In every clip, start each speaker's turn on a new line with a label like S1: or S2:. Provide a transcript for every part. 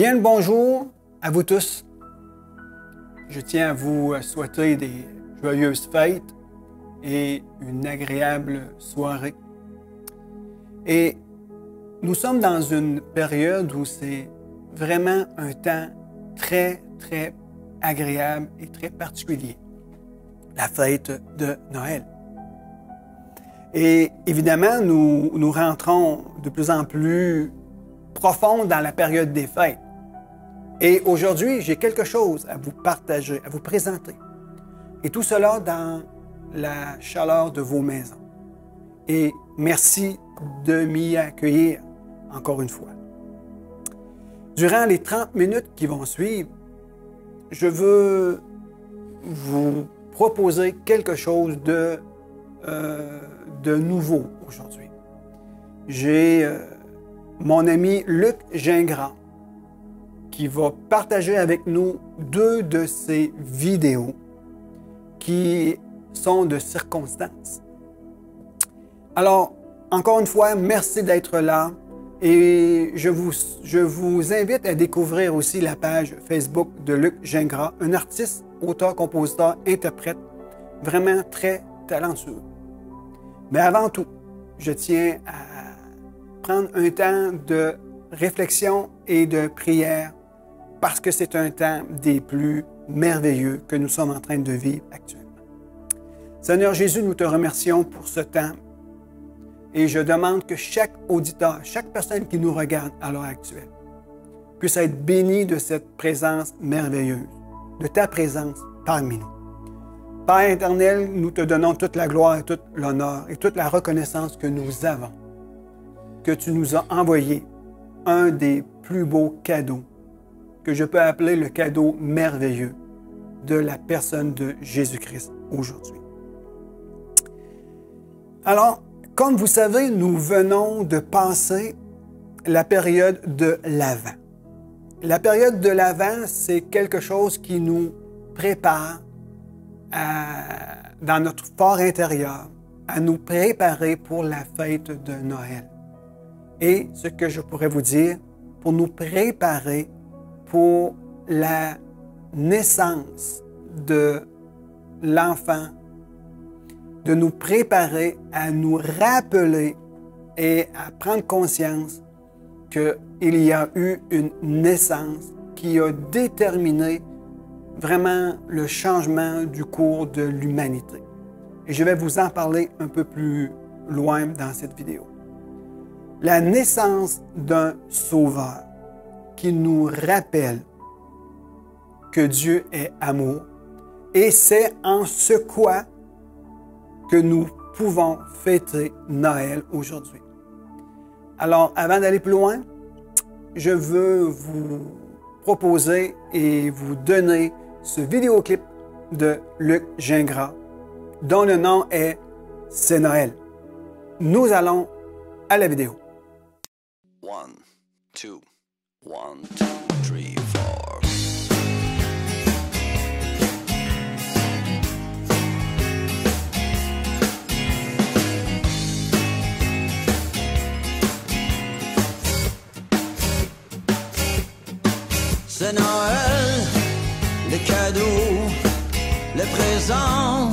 S1: Bien le bonjour à vous tous. Je tiens à vous souhaiter des joyeuses fêtes et une agréable soirée. Et nous sommes dans une période où c'est vraiment un temps très agréable et très particulier. La fête de Noël. Et évidemment, nous rentrons de plus en plus profond dans la période des fêtes. Et aujourd'hui, j'ai quelque chose à vous partager, à vous présenter. Et tout cela dans la chaleur de vos maisons. Et merci de m'y accueillir encore une fois. Durant les 30 minutes qui vont suivre, je veux vous proposer quelque chose de nouveau aujourd'hui. J'ai mon ami Luc Gingras qui va partager avec nous 2 de ses vidéos qui sont de circonstances. Alors, encore une fois, merci d'être là et je vous invite à découvrir aussi la page Facebook de Luc Gingras, un artiste, auteur, compositeur, interprète, vraiment très talentueux. Mais avant tout, je tiens à prendre un temps de réflexion et de prière parce que c'est un temps des plus merveilleux que nous sommes en train de vivre actuellement. Seigneur Jésus, nous te remercions pour ce temps et je demande que chaque auditeur, chaque personne qui nous regarde à l'heure actuelle puisse être béni de cette présence merveilleuse, de ta présence parmi nous. Père éternel, nous te donnons toute la gloire et tout l'honneur et toute la reconnaissance que nous avons, que tu nous as envoyé un des plus beaux cadeaux, que je peux appeler le cadeau merveilleux de la personne de Jésus-Christ aujourd'hui. Alors, comme vous savez, nous venons de passer la période de l'Avent. La période de l'Avent, c'est quelque chose qui nous prépare dans notre fort intérieur à nous préparer pour la fête de Noël. Et ce que je pourrais vous dire, pour nous préparer pour la naissance de l'enfant, de nous préparer à nous rappeler et à prendre conscience qu'il y a eu une naissance qui a déterminé vraiment le changement du cours de l'humanité. Et je vais vous en parler un peu plus loin dans cette vidéo. La naissance d'un sauveur qui nous rappelle que Dieu est amour et c'est en ce quoi que nous pouvons fêter Noël aujourd'hui. Alors, avant d'aller plus loin, je veux vous proposer et vous donner ce vidéoclip de Luc Gingras, dont le nom est « C'est Noël ». Nous allons à la vidéo.
S2: 1, 2, 1, 2, 3, 4.
S3: C'est Noël, les cadeaux, les présents,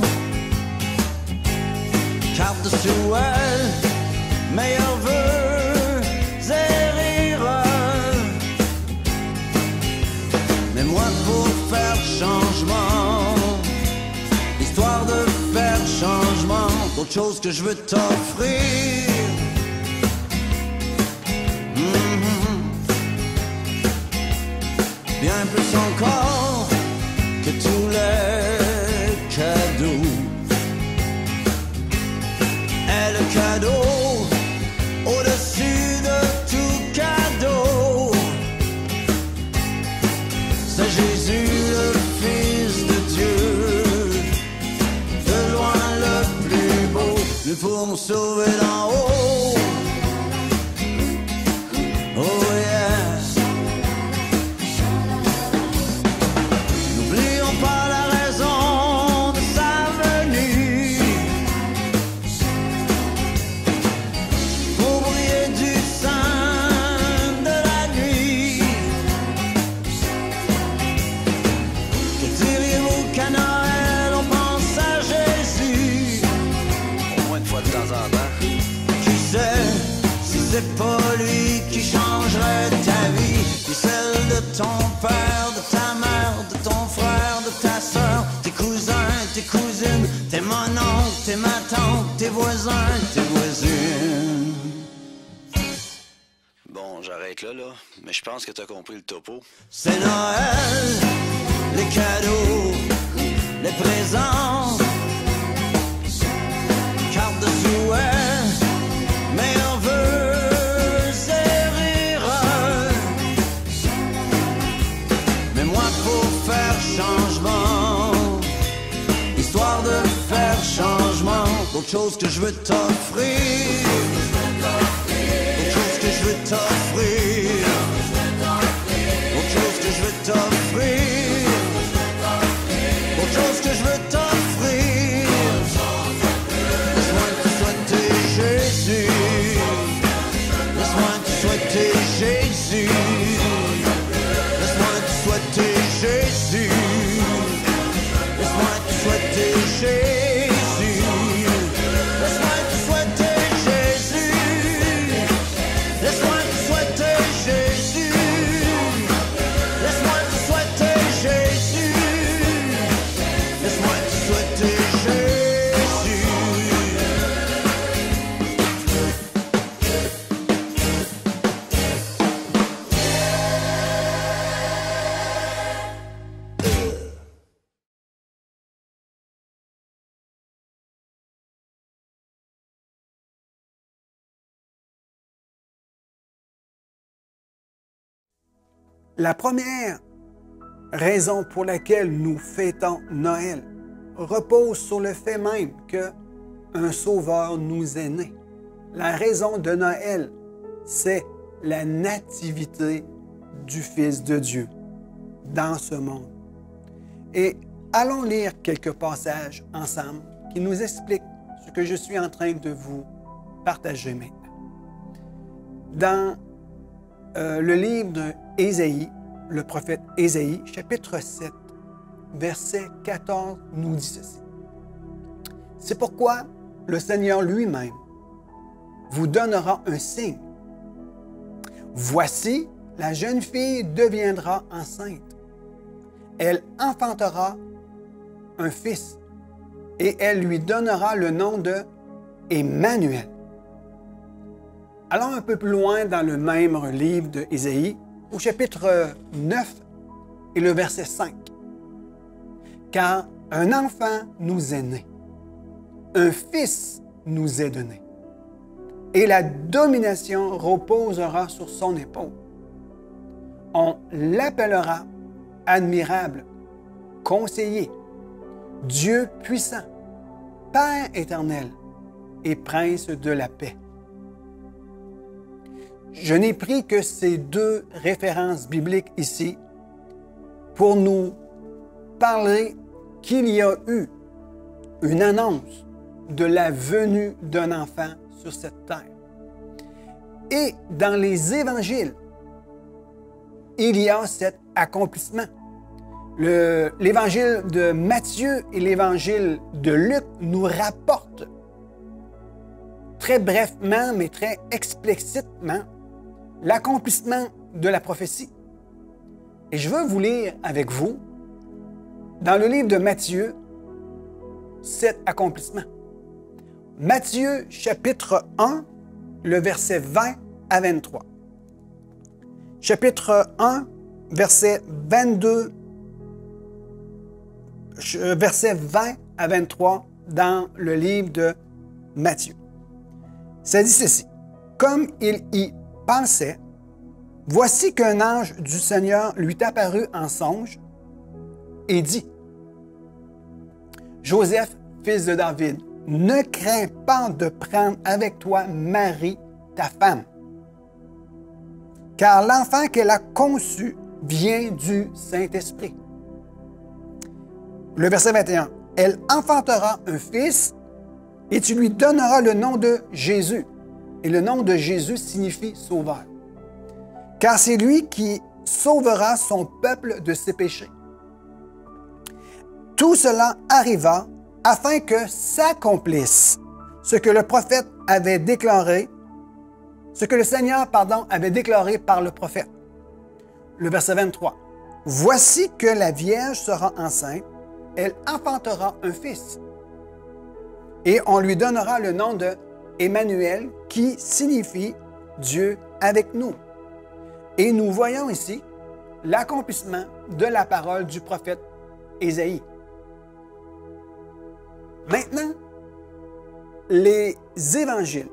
S3: carte de souhait, meilleurs vœux et rires. Mais moi pour faire changement, histoire de faire changement, d'autres choses que je veux t'offrir. Bien plus encore que tous les cadeaux. Et le cadeau au-dessus de tout cadeau, c'est Jésus le Fils de Dieu, de loin le plus beau, lui pour nous sauver d'en haut. Oh yes. N'oublions pas la raison de sa venue, pour briller du sein de la nuit. c'est pas lui qui changerait ta vie, ni celle de ton père, de ta mère, de ton frère, de ta soeur, tes cousins, tes cousines, tes mon oncle, tes ma tante, tes voisins, tes voisines.
S2: Bon, j'arrête là, mais je pense que t'as compris le topo.
S3: C'est Noël, les cadeaux, les présents, cartes de souhait, meilleurs vœux et rires. Mais moi pour faire changement, histoire de faire changement, autre chose que je veux t'offrir, autre chose que je veux t'offrir, autre chose que je veux t'offrir, autre chose que je veux t'offrir. Laisse-moi te souhaiter Jésus, laisse-moi te souhaiter Jésus, laisse-moi te souhaiter Jésus, laisse-moi te souhaiter Jésus, laisse-moi te souhaiter Jésus, laisse-moi te souhaiter Jésus, laisse-moi te souhaiter Jésus, laisse-moi te souhaiter Jésus.
S1: La première raison pour laquelle nous fêtons Noël repose sur le fait même qu'un Sauveur nous est né. La raison de Noël, c'est la nativité du Fils de Dieu dans ce monde. Et allons lire quelques passages ensemble qui nous expliquent ce que je suis en train de vous partager maintenant. Dans le livre d'Ésaïe, le prophète Ésaïe, chapitre 7, verset 14, nous dit ceci. C'est pourquoi le Seigneur lui-même vous donnera un signe. Voici, la jeune fille deviendra enceinte. Elle enfantera un fils et elle lui donnera le nom de Emmanuel. Allons un peu plus loin dans le même livre d'Ésaïe, au chapitre 9 et le verset 5. Car un enfant nous est né, un fils nous est donné, et la domination reposera sur son épaule. On l'appellera admirable, conseiller, Dieu puissant, Père éternel et prince de la paix. Je n'ai pris que ces deux références bibliques ici pour nous parler qu'il y a eu une annonce de la venue d'un enfant sur cette terre. Et dans les évangiles, il y a cet accomplissement. L'évangile de Matthieu et l'évangile de Luc nous rapportent très brièvement, mais très explicitement, l'accomplissement de la prophétie. Et je veux vous lire avec vous, dans le livre de Matthieu, cet accomplissement. Matthieu, chapitre 1, le verset 20 à 23. Chapitre 1, verset 22, verset 20 à 23 dans le livre de Matthieu. Ça dit ceci. Comme il y pensait, voici qu'un ange du Seigneur lui apparut en songe et dit, Joseph, fils de David, ne crains pas de prendre avec toi Marie, ta femme, car l'enfant qu'elle a conçu vient du Saint-Esprit. Le verset 21, elle enfantera un fils et tu lui donneras le nom de Jésus. Et le nom de Jésus signifie sauveur. Car c'est lui qui sauvera son peuple de ses péchés. Tout cela arriva afin que s'accomplisse ce que le prophète avait déclaré. ce que le Seigneur, avait déclaré par le prophète. Le verset 23. « Voici que la Vierge sera enceinte, elle enfantera un fils. Et on lui donnera le nom de Emmanuel, qui signifie Dieu avec nous. » Et nous voyons ici l'accomplissement de la parole du prophète Ésaïe. Maintenant, les évangiles.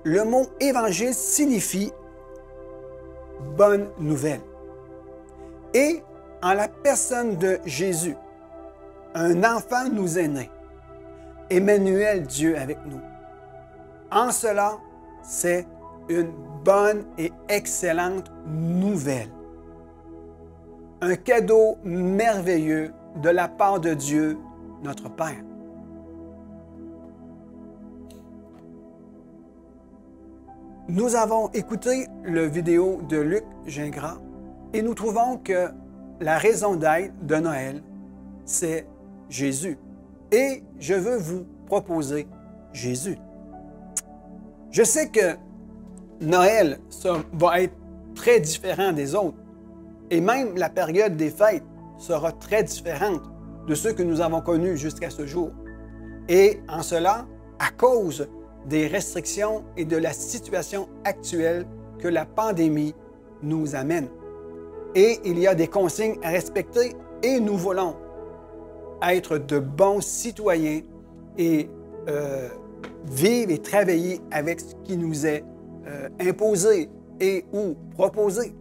S1: Le mot évangile signifie bonne nouvelle. Et en la personne de Jésus, un enfant nous est né. Emmanuel, Dieu avec nous. En cela, c'est une bonne et excellente nouvelle. Un cadeau merveilleux de la part de Dieu, notre Père. Nous avons écouté la vidéo de Luc Gingras et nous trouvons que la raison d'être de Noël, c'est Jésus. Et je veux vous proposer Jésus. Je sais que Noël, ça va être très différent des autres. Et même la période des fêtes sera très différente de ceux que nous avons connus jusqu'à ce jour. Et en cela, à cause des restrictions et de la situation actuelle que la pandémie nous amène. Et il y a des consignes à respecter et nous voulons être de bons citoyens et vivre et travailler avec ce qui nous est imposé et ou proposé.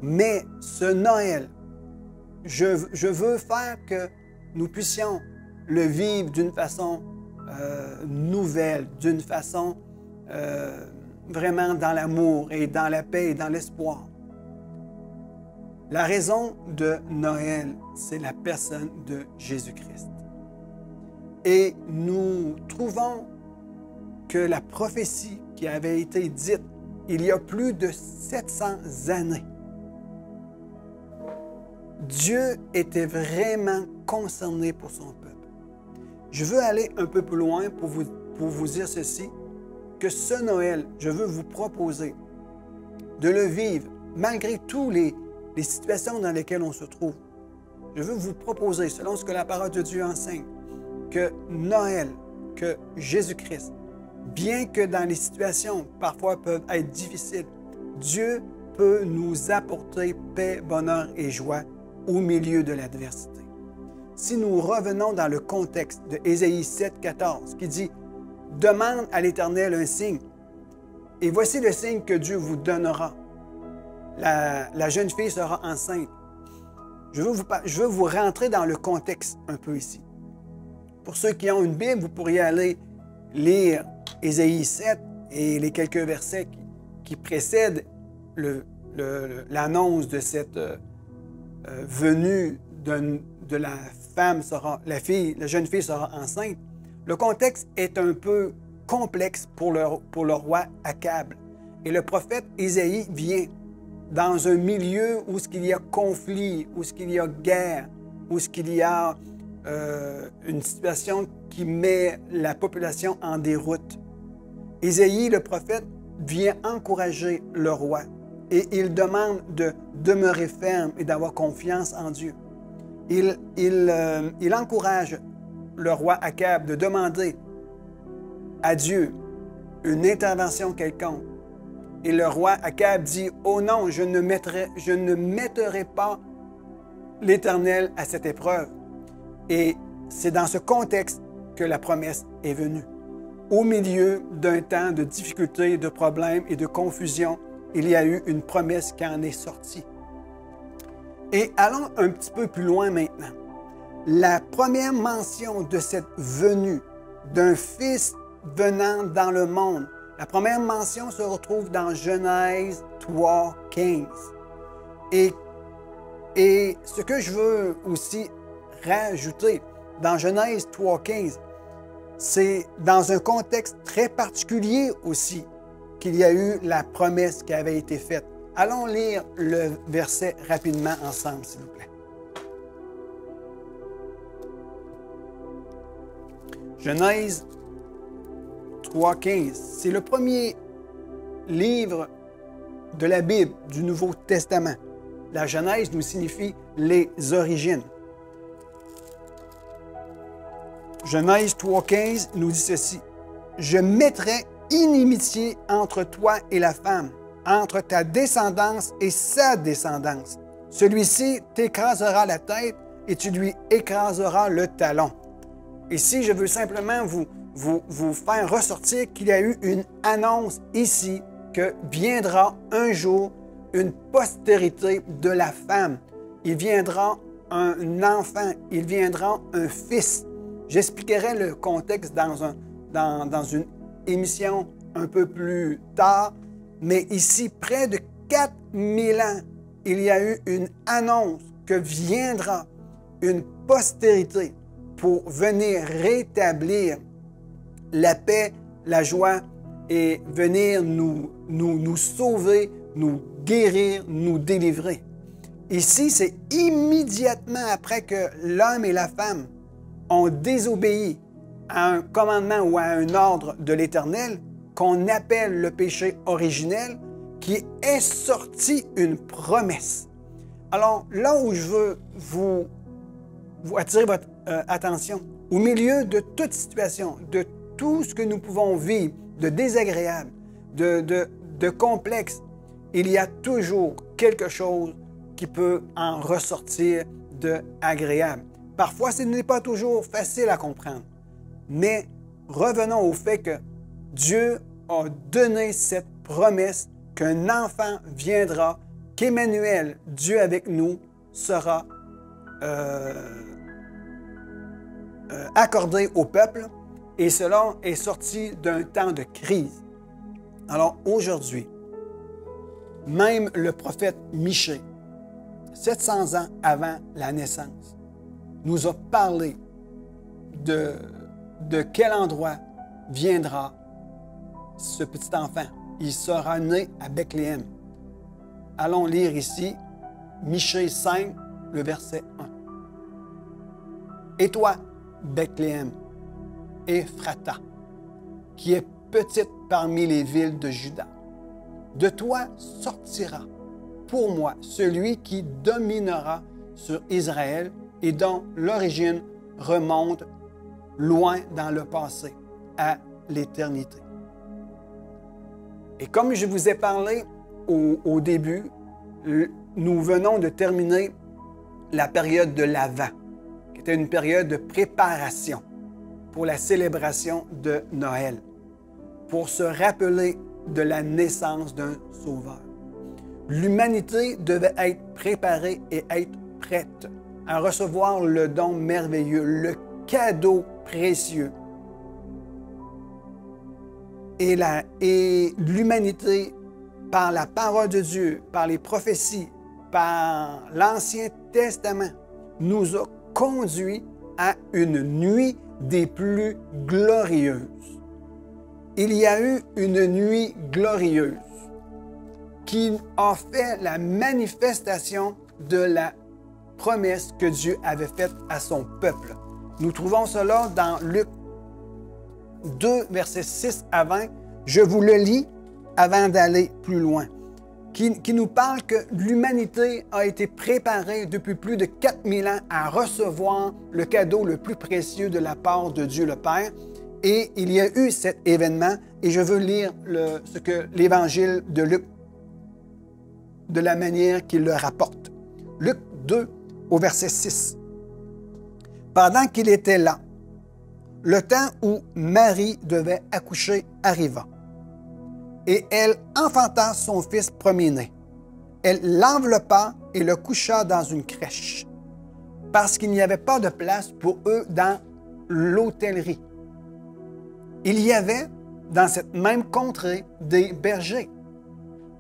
S1: Mais ce Noël, je veux faire que nous puissions le vivre d'une façon nouvelle, d'une façon vraiment dans l'amour et dans la paix et dans l'espoir. La raison de Noël, c'est la personne de Jésus-Christ. Et nous trouvons que la prophétie qui avait été dite il y a plus de 700 années, Dieu était vraiment concerné pour son peuple. Je veux aller un peu plus loin pour vous dire ceci, que ce Noël, je veux vous proposer de le vivre malgré toutes les situations dans lesquelles on se trouve. Je veux vous proposer, selon ce que la parole de Dieu enseigne, que Noël, que Jésus-Christ, bien que dans les situations parfois peuvent être difficiles, Dieu peut nous apporter paix, bonheur et joie au milieu de l'adversité. Si nous revenons dans le contexte de Ésaïe 7, 14, qui dit « Demande à l'Éternel un signe, et voici le signe que Dieu vous donnera. La jeune fille sera enceinte. » Je veux vous rentrer dans le contexte un peu ici. Pour ceux qui ont une Bible, vous pourriez aller lire Ésaïe 7 et les quelques versets qui précèdent l'annonce de cette venue de la femme la jeune fille sera enceinte. Le contexte est un peu complexe pour le roi Akab. Et le prophète Ésaïe vient dans un milieu où il y a conflit, où il y a guerre, où il y a une situation qui met la population en déroute. Ésaïe, le prophète, vient encourager le roi et il demande de demeurer ferme et d'avoir confiance en Dieu. Il encourage le roi Akab de demander à Dieu une intervention quelconque. Et le roi Akab dit « Oh non, je ne mettrai pas l'Éternel à cette épreuve. » Et c'est dans ce contexte que la promesse est venue. Au milieu d'un temps de difficultés, de problèmes et de confusion, il y a eu une promesse qui en est sortie. Et allons un petit peu plus loin maintenant. La première mention de cette venue d'un fils venant dans le monde, la première mention se retrouve dans Genèse 3, 15. Et ce que je veux aussi rajouter dans Genèse 3, 15, c'est dans un contexte très particulier aussi qu'il y a eu la promesse qui avait été faite. Allons lire le verset rapidement ensemble, s'il vous plaît. Genèse 3, 15. C'est le premier livres de la Bible, du Nouveau Testament. La Genèse nous signifie les origines. Genèse 3,15 nous dit ceci. « Je mettrai inimitié entre toi et la femme, entre ta descendance et sa descendance. Celui-ci t'écrasera la tête et tu lui écraseras le talon. » Ici, je veux simplement vous faire ressortir qu'il y a eu une annonce ici que viendra un jour une postérité de la femme. Il viendra un enfant, il viendra un fils. J'expliquerai le contexte dans une émission un peu plus tard, mais ici, près de 4000 ans, il y a eu une annonce que viendra une postérité pour venir rétablir la paix, la joie et venir nous sauver, nous guérir, nous délivrer. Ici, c'est immédiatement après que l'homme et la femme ont désobéi à un commandement ou à un ordre de l'Éternel qu'on appelle le péché originel, qui est sorti une promesse. Alors, là où je veux vous attirer votre attention, au milieu de toute situation, de tout ce que nous pouvons vivre, de désagréable, de complexe, il y a toujours quelque chose qui peut en ressortir d'agréable. Parfois, ce n'est pas toujours facile à comprendre, mais revenons au fait que Dieu a donné cette promesse qu'un enfant viendra, qu'Emmanuel, Dieu avec nous, sera accordé au peuple, et cela est sorti d'un temps de crise. Alors aujourd'hui, même le prophète Michée, 700 ans avant la naissance, nous a parlé de quel endroit viendra ce petit enfant. Il sera né à Bethléem. Allons lire ici Michée 5, le verset 1. « Et toi, Bethléem, Ephrata, qui est petite parmi les villes de Juda, de toi sortira pour moi celui qui dominera sur Israël et dont l'origine remonte loin dans le passé, à l'éternité. » Et comme je vous ai parlé au début, nous venons de terminer la période de l'Avent, qui était une période de préparation pour la célébration de Noël, pour se rappeler de la naissance d'un Sauveur. L'humanité devait être préparée et être prête à recevoir le don merveilleux, le cadeau précieux. Et l'humanité, par la parole de Dieu, par les prophéties, par l'Ancien Testament, nous a conduits à une nuit des plus glorieuses. Il y a eu une nuit glorieuse qui a fait la manifestation de la promesse que Dieu avait faite à son peuple. Nous trouvons cela dans Luc 2, versets 6 à 20. Je vous le lis avant d'aller plus loin, qui nous parle que l'humanité a été préparée depuis plus de 4000 ans à recevoir le cadeau le plus précieux de la part de Dieu le Père. Et il y a eu cet événement, et je veux lire ce que l'Évangile de Luc, de la manière qu'il le rapporte. Luc 2, au verset 6. « Pendant qu'il était là, le temps où Marie devait accoucher arriva, et elle enfanta son fils premier-né. Elle l'enveloppa et le coucha dans une crèche, parce qu'il n'y avait pas de place pour eux dans l'hôtellerie. Il y avait dans cette même contrée des bergers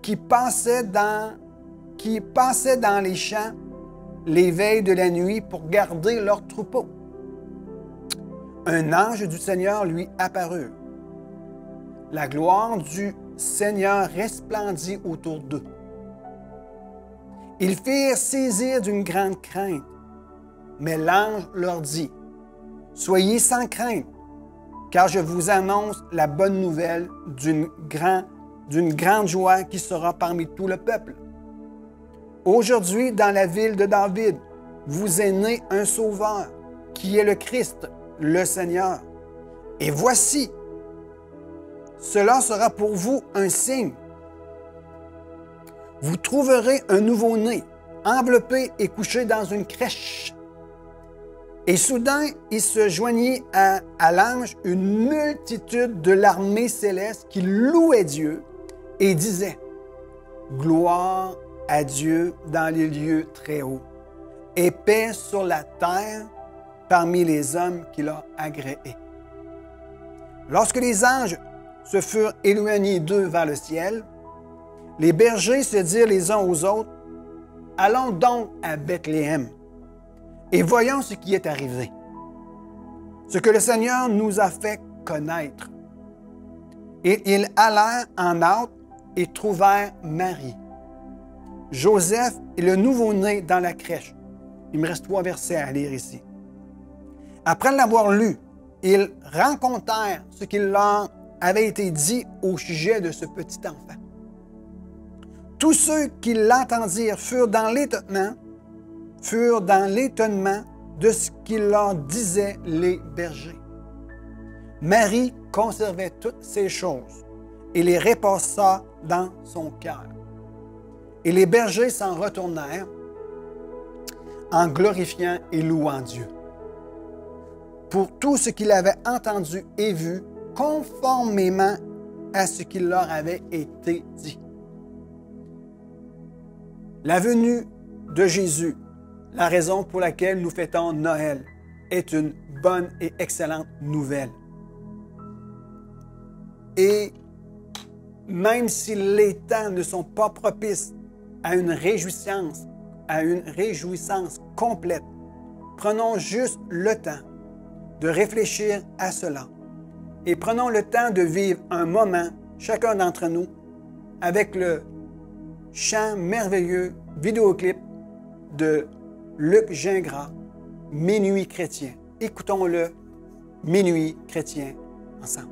S1: qui passaient dans les champs les veilles de la nuit pour garder leurs troupeaux. Un ange du Seigneur lui apparut. La gloire du Seigneur resplendit autour d'eux. Ils firent saisir d'une grande crainte, mais l'ange leur dit, « Soyez sans crainte, car je vous annonce la bonne nouvelle d'une grande d'une grande joie qui sera parmi tout le peuple. Aujourd'hui, dans la ville de David, vous est né un Sauveur, qui est le Christ, le Seigneur. Et voici, cela sera pour vous un signe. Vous trouverez un nouveau-né, enveloppé et couché dans une crèche. Et soudain, il se joignit à l'ange une multitude de l'armée céleste qui louait Dieu et disait « Gloire à Dieu dans les lieux très hauts, et paix sur la terre parmi les hommes qu'il a agréés. » Lorsque les anges se furent éloignés d'eux vers le ciel, les bergers se dirent les uns aux autres « Allons donc à Bethléem et voyons ce qui est arrivé, ce que le Seigneur nous a fait connaître. » Et ils allèrent en hâte et trouvèrent Marie, Joseph et le nouveau-né dans la crèche. Il me reste 3 versets à lire ici. Après l'avoir lu, ils racontèrent ce qui leur avait été dit au sujet de ce petit enfant. Tous ceux qui l'entendirent furent dans l'étonnement de ce qu'ils leur disaient les bergers. Marie conservait toutes ces choses et les repassa dans son cœur. Et les bergers s'en retournèrent en glorifiant et louant Dieu pour tout ce qu'ils avaient entendu et vu, conformément à ce qui leur avait été dit. La venue de Jésus, la raison pour laquelle nous fêtons Noël, est une bonne et excellente nouvelle. Et même si les temps ne sont pas propices à une réjouissance complète, prenons juste le temps de réfléchir à cela et prenons le temps de vivre un moment, chacun d'entre nous, avec le chant merveilleux vidéoclip de Luc Gingras, Minuit chrétien. Écoutons-le, Minuit chrétien, ensemble.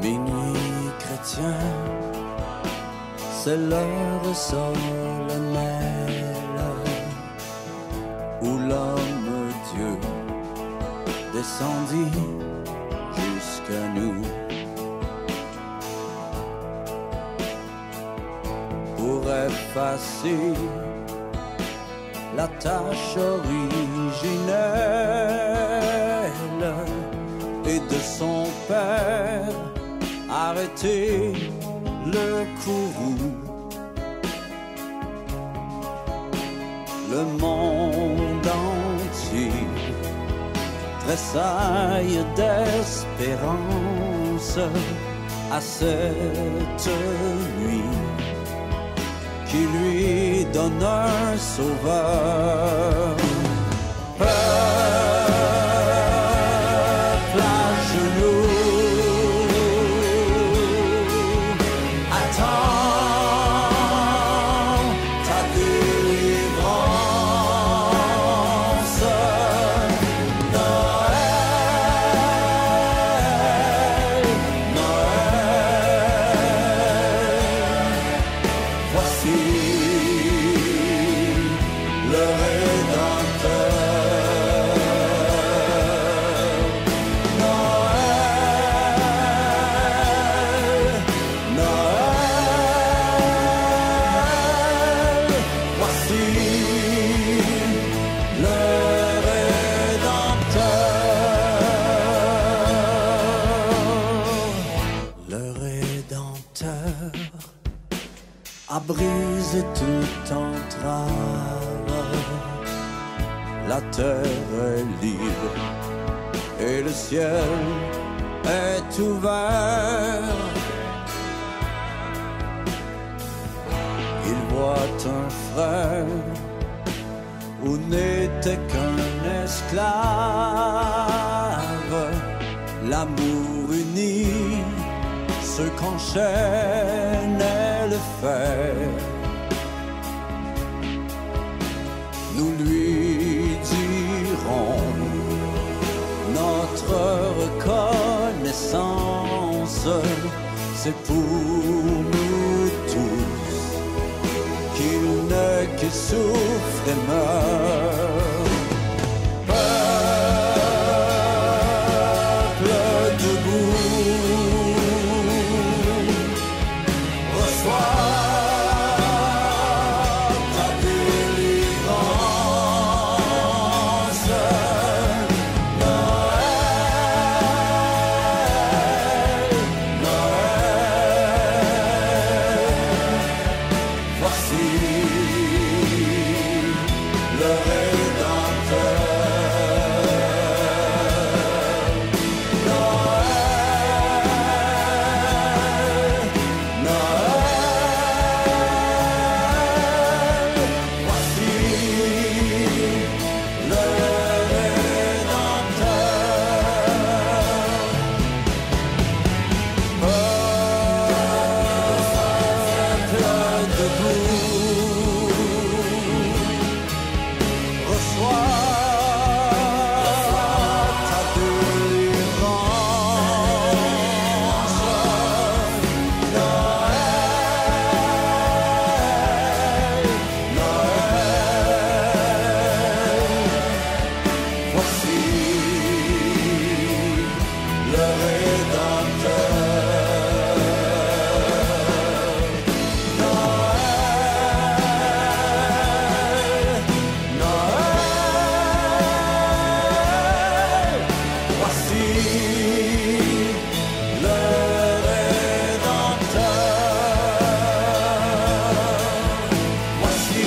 S3: Minuit chrétien, c'est l'heure solennelle où l'homme Dieu descendit jusqu'à nous pour effacer la tâche originelle et de son Père arrêter le courroux. Le monde entier tressaille d'espérance à cette nuit qui lui donne un sauveur. Peuple à genoux, a brisé toute entrave. La terre est libre et le ciel est ouvert. Il voit un frère où n'était qu'un esclave. L'amour unit ceux qu'enchaînait le fer. notre reconnaissance, c'est pour nous tous qu'il n'est que souffre et meurt. Peuple debout, reçois ta délivrance. Noël, Noël, voici le Rédempteur. Noël, Noël, voici le Rédempteur. Peuple debout, reçois ta délivrance. Noël, Noël, voici le Rédempteur. Noël, Noël, voici le Rédempteur. Voici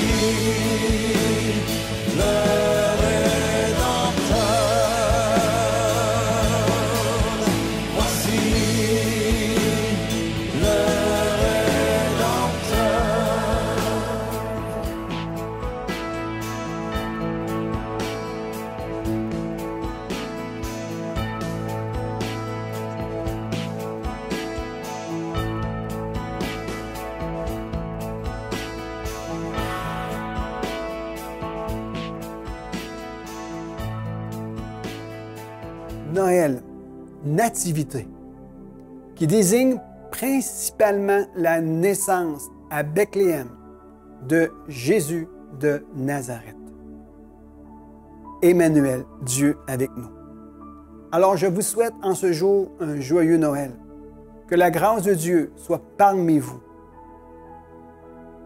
S3: le Rédempteur. Voici le
S1: Noël, nativité, qui désigne principalement la naissance à Bethléem de Jésus de Nazareth. Emmanuel, Dieu avec nous. Alors je vous souhaite en ce jour un joyeux Noël, que la grâce de Dieu soit parmi vous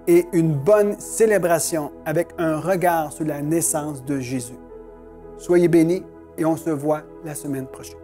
S1: et une bonne célébration avec un regard sur la naissance de Jésus. Soyez bénis et on se voit la semaine prochaine.